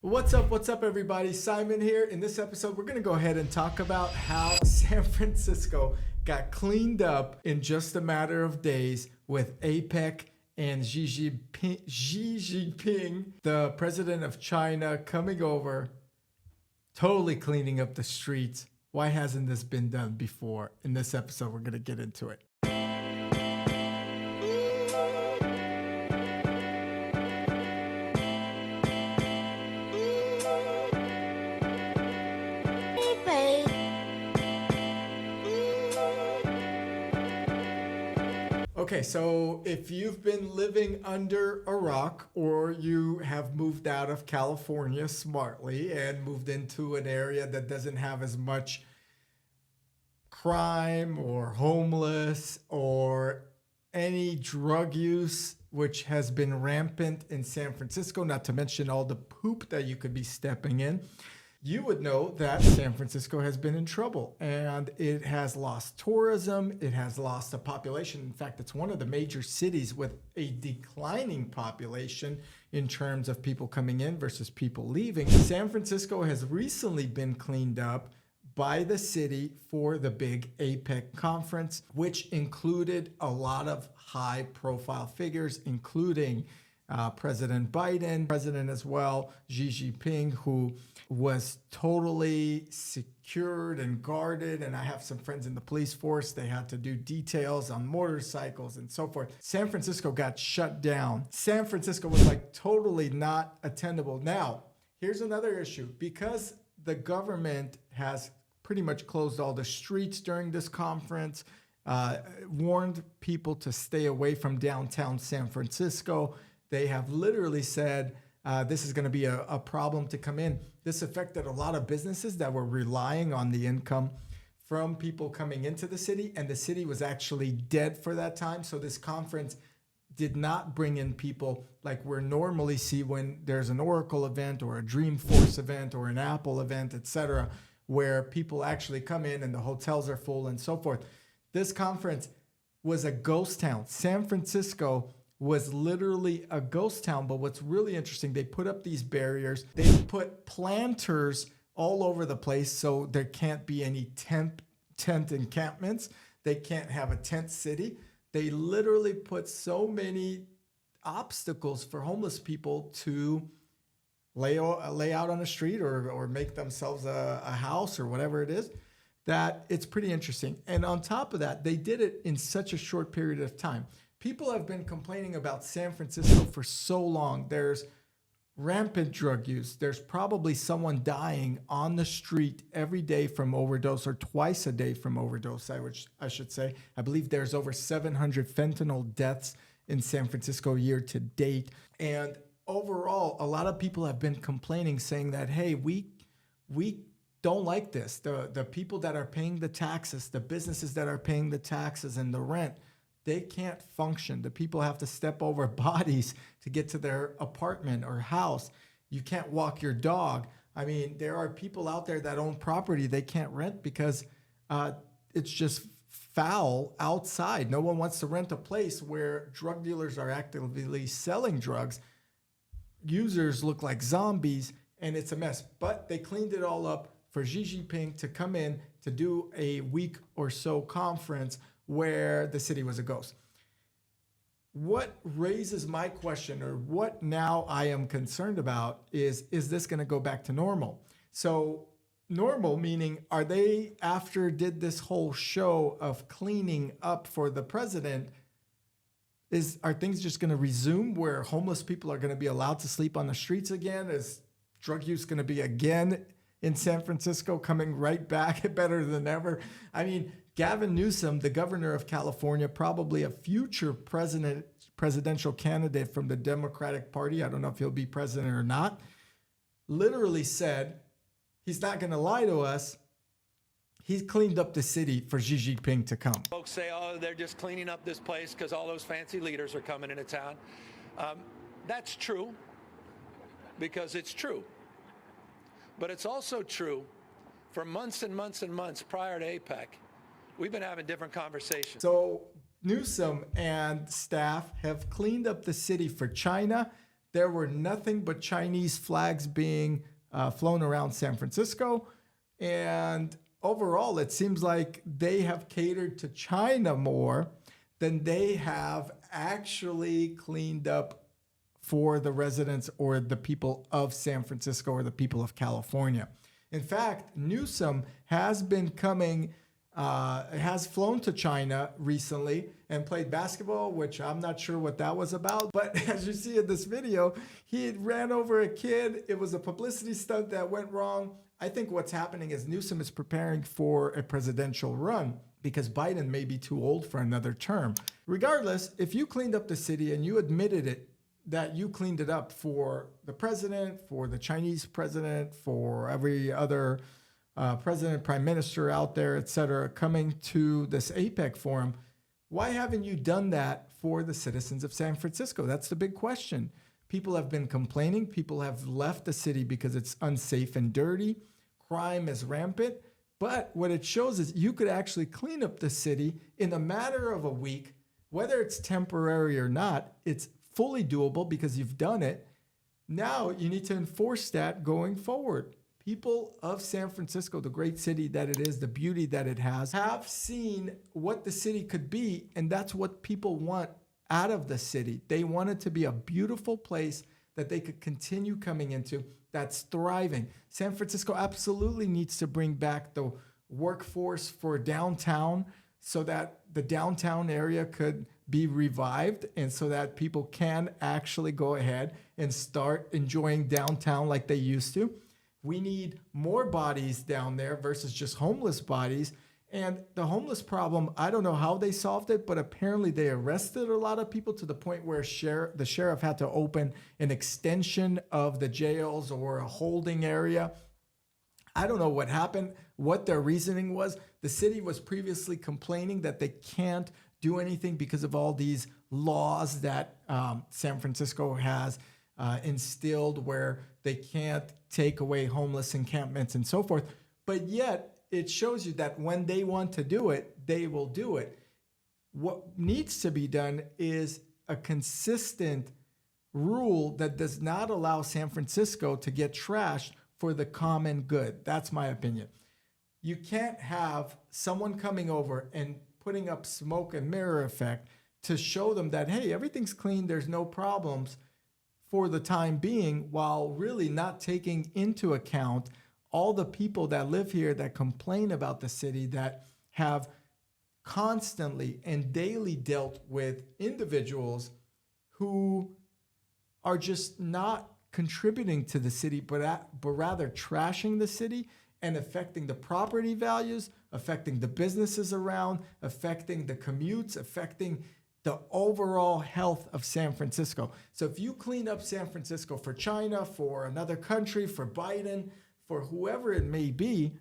What's up, everybody? Simon here. In this episode, we're going to go ahead and talk about how San Francisco got cleaned up in just a matter of days with APEC and Xi Jinping, the president of China, coming over, totally cleaning up the streets. Why hasn't this been done before? In this episode, we're going to get into it. Okay, so if you've been living under a rock or you have moved out of California smartly and moved into an area that doesn't have as much crime or homeless or any drug use, which has been rampant in San Francisco, not to mention all the poop that you could be stepping in, you would know that San Francisco has been in trouble and it has lost tourism. It has lost a population. In fact, it's one of the major cities with a declining population in terms of people coming in versus people leaving. San Francisco has recently been cleaned up by the city for the big APEC conference, which included a lot of high profile figures, including President Biden, President as well, Xi Jinping, who was totally secured and guarded. And I have some friends in the police force. They had to do details on motorcycles and so forth. San Francisco got shut down. San Francisco was like totally not attendable. Now, here's another issue. Because the government has pretty much closed all the streets during this conference, warned people to stay away from downtown San Francisco. They have literally said this is going to be a problem to come in. This affected a lot of businesses that were relying on the income from people coming into the city, and the city was actually dead for that time. So this conference did not bring in people like we normally see when there's an Oracle event or a Dreamforce event or an Apple event, etc., where people actually come in and the hotels are full and so forth. This conference was a ghost town. San Francisco was literally a ghost town. But what's really interesting, they put up these barriers. They put planters all over the place so there can't be any tent encampments. They can't have a tent city. They literally put so many obstacles for homeless people to lay out on the street or make themselves a house or whatever it is, that it's pretty interesting. And on top of that, they did it in such a short period of time. People have been complaining about San Francisco for so long. There's rampant drug use. There's probably someone dying on the street every day from overdose, or twice a day from overdose, I should say. I believe there's over 700 fentanyl deaths in San Francisco year to date. And overall, a lot of people have been complaining, saying that, hey, we don't like this. The people that are paying the taxes, the businesses that are paying the taxes and the rent, they can't function. The people have to step over bodies to get to their apartment or house. You can't walk your dog. I mean, there are people out there that own property they can't rent because it's just foul outside. No one wants to rent a place where drug dealers are actively selling drugs. Users look like zombies, and it's a mess. But they cleaned it all up for Xi Jinping to come in to do a week or so conference where the city was a ghost. What raises my question, or what now I am concerned about, is this going to go back to normal? So normal meaning, are they, after did this whole show of cleaning up for the president, are things just going to resume where homeless people are going to be allowed to sleep on the streets again? Is drug use going to be again in San Francisco coming right back better than ever? I mean, Gavin Newsom, the governor of California, probably a future presidential candidate from the Democratic Party, I don't know if he'll be president or not, literally said he's not going to lie to us. He's cleaned up the city for Xi Jinping to come. Folks say, oh, they're just cleaning up this place because all those fancy leaders are coming into town. That's true, because it's true. But it's also true for months and months and months prior to APEC, we've been having different conversations. So Newsom and staff have cleaned up the city for China, there were nothing but Chinese flags being flown around San Francisco. And overall, it seems like they have catered to China more than they have actually cleaned up for the residents or the people of San Francisco or the people of California. In fact, Newsom has been coming, has flown to China recently and played basketball, which I'm not sure what that was about. But as you see in this video, he had ran over a kid. It was a publicity stunt that went wrong. I think what's happening is Newsom is preparing for a presidential run because Biden may be too old for another term. Regardless, if you cleaned up the city and you admitted it, that you cleaned it up for the president, for the Chinese president, for every other president, prime minister out there, et cetera, coming to this APEC forum, why haven't you done that for the citizens of San Francisco? That's the big question. People have been complaining. People have left the city because it's unsafe and dirty. Crime is rampant. But what it shows is you could actually clean up the city in a matter of a week, whether it's temporary or not. It's fully doable because you've done it. Now you need to enforce that going forward. People of San Francisco, the great city that it is, the beauty that it has, have seen what the city could be, and that's what people want out of the city. They want it to be a beautiful place that they could continue coming into that's thriving. San Francisco absolutely needs to bring back the workforce for downtown so that the downtown area could be revived and so that people can actually go ahead and start enjoying downtown like they used to. We need more bodies down there versus just homeless bodies. And the homeless problem, I don't know how they solved it, but apparently they arrested a lot of people to the point where the sheriff had to open an extension of the jails or a holding area. I don't know what happened, what their reasoning was. The city was previously complaining that they can't do anything because of all these laws that San Francisco has instilled where they can't take away homeless encampments and so forth. But yet it shows you that when they want to do it, they will do it. What needs to be done is a consistent rule that does not allow San Francisco to get trashed for the common good. That's my opinion. You can't have someone coming over and putting up smoke and mirror effect to show them that, hey, everything's clean, there's no problems for the time being, while really not taking into account all the people that live here that complain about the city, that have constantly and daily dealt with individuals who are just not contributing to the city, but rather trashing the city and affecting the property values, affecting the businesses around, affecting the commutes, affecting the overall health of San Francisco. So if you clean up San Francisco for China, for another country, for Biden, for whoever it may be,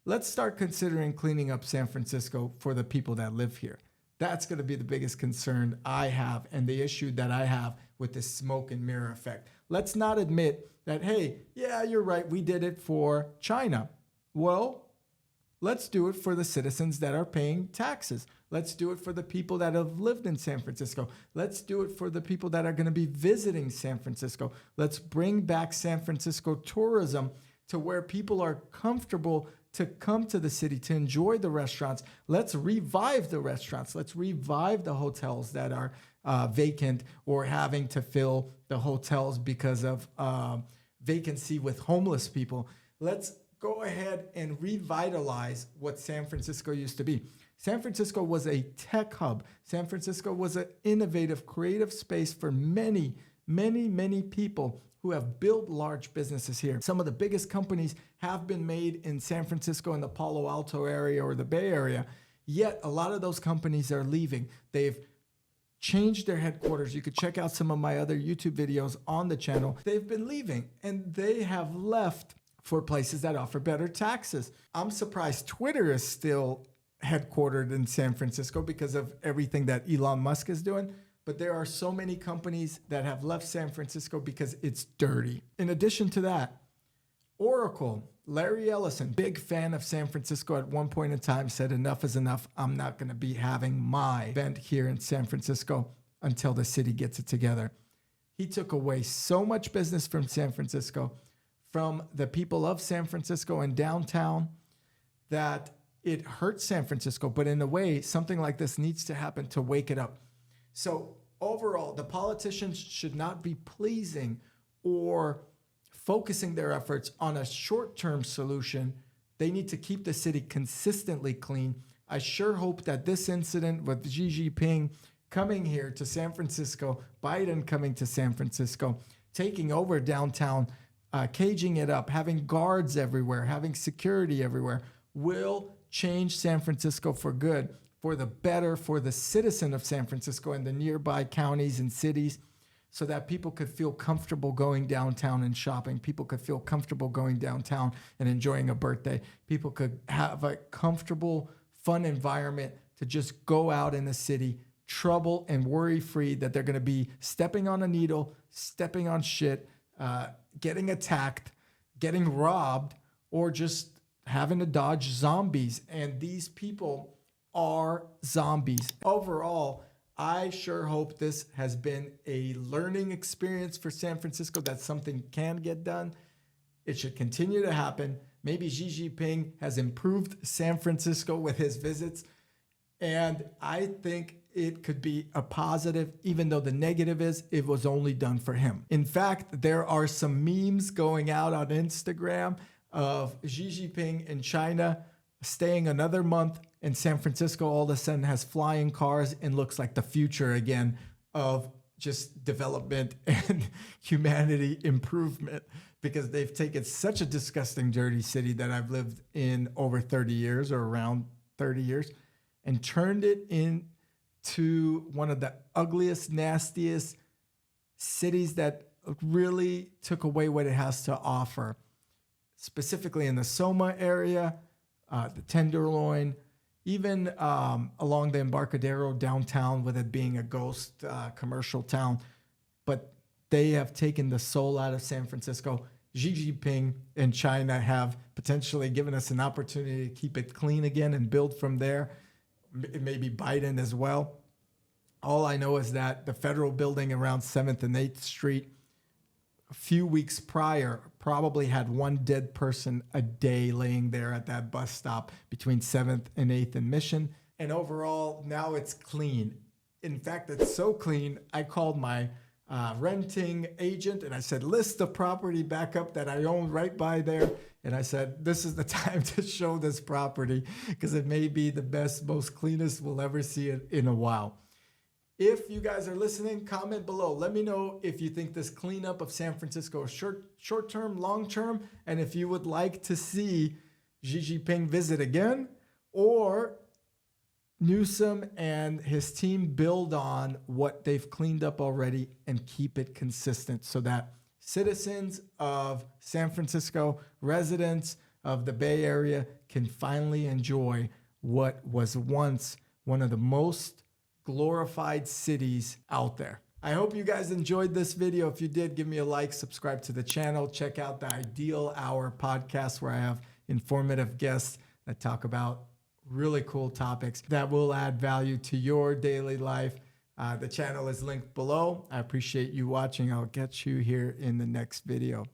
let's start considering cleaning up San Francisco for the people that live here. That's going to be the biggest concern I have and the issue that I have with this smoke and mirror effect. Let's not admit that, hey, yeah, you're right, we did it for China. Well, let's do it for the citizens that are paying taxes. Let's do it for the people that have lived in San Francisco. Let's do it for the people that are going to be visiting San Francisco. Let's bring back San Francisco tourism to where people are comfortable to come to the city, to enjoy the restaurants. Let's revive the restaurants. Let's revive the hotels that are vacant or having to fill the hotels because of vacancy with homeless people. Let's go ahead and revitalize what San Francisco used to be. San Francisco was a tech hub. San Francisco was an innovative, creative space for many, many, many people who have built large businesses here. Some of the biggest companies have been made in San Francisco, in the Palo Alto area or the Bay Area, yet a lot of those companies are leaving. They've changed their headquarters. You could check out some of my other YouTube videos on the channel. They've been leaving and they have left for places that offer better taxes. I'm surprised Twitter is still headquartered in San Francisco because of everything that Elon Musk is doing. But there are so many companies that have left San Francisco because it's dirty. In addition to that, Oracle, Larry Ellison, big fan of San Francisco at one point in time, said enough is enough. I'm not going to be having my event here in San Francisco until the city gets it together. He took away so much business from San Francisco, from the people of San Francisco and downtown, that it hurts San Francisco. But in a way, something like this needs to happen to wake it up. So overall, the politicians should not be pleasing or focusing their efforts on a short-term solution. They need to keep the city consistently clean. I sure hope that this incident with Xi Jinping coming here to San Francisco, Biden coming to San Francisco, taking over downtown, caging it up, having guards everywhere, having security everywhere, will change San Francisco for good, for the better, for the citizen of San Francisco and the nearby counties and cities, so that people could feel comfortable going downtown and shopping. People could feel comfortable going downtown and enjoying a birthday. People could have a comfortable, fun environment to just go out in the city, trouble and worry-free that they're going to be stepping on a needle, stepping on shit, getting attacked, getting robbed, or just having to dodge zombies. And these people are zombies. Overall, I sure hope this has been a learning experience for San Francisco, that something can get done. It should continue to happen. Maybe Xi Jinping has improved San Francisco with his visits. And I think it could be a positive, even though the negative is it was only done for him. In fact, there are some memes going out on Instagram of Xi Jinping in China staying another month, and San Francisco all of a sudden has flying cars and looks like the future again of just development and humanity improvement, because they've taken such a disgusting, dirty city that I've lived in over 30 years or around 30 years and turned it into one of the ugliest, nastiest cities that really took away what it has to offer, specifically in the Soma area, the Tenderloin, even along the Embarcadero downtown, with it being a ghost commercial town. But they have taken the soul out of San Francisco. Xi Jinping and China have potentially given us an opportunity to keep it clean again and build from there. Maybe Biden as well. All I know is that the federal building around 7th and 8th Street a few weeks prior probably had one dead person a day laying there at that bus stop between 7th and 8th and Mission. And overall, now it's clean. In fact, it's so clean, I called my renting agent and I said, list the property back up that I own right by there. And I said, this is the time to show this property because it may be the best, most cleanest we'll ever see it in a while. If you guys are listening, comment below. Let me know if you think this cleanup of San Francisco is short-term, long-term, and if you would like to see Xi Jinping visit again, or Newsom and his team build on what they've cleaned up already and keep it consistent so that citizens of San Francisco, residents of the Bay Area, can finally enjoy what was once one of the most glorified cities out there. I hope you guys enjoyed this video. If you did, give me a like, subscribe to the channel, check out the Ideal Hour podcast where I have informative guests that talk about really cool topics that will add value to your daily life. The channel is linked below. I appreciate you watching. I'll catch you here in the next video.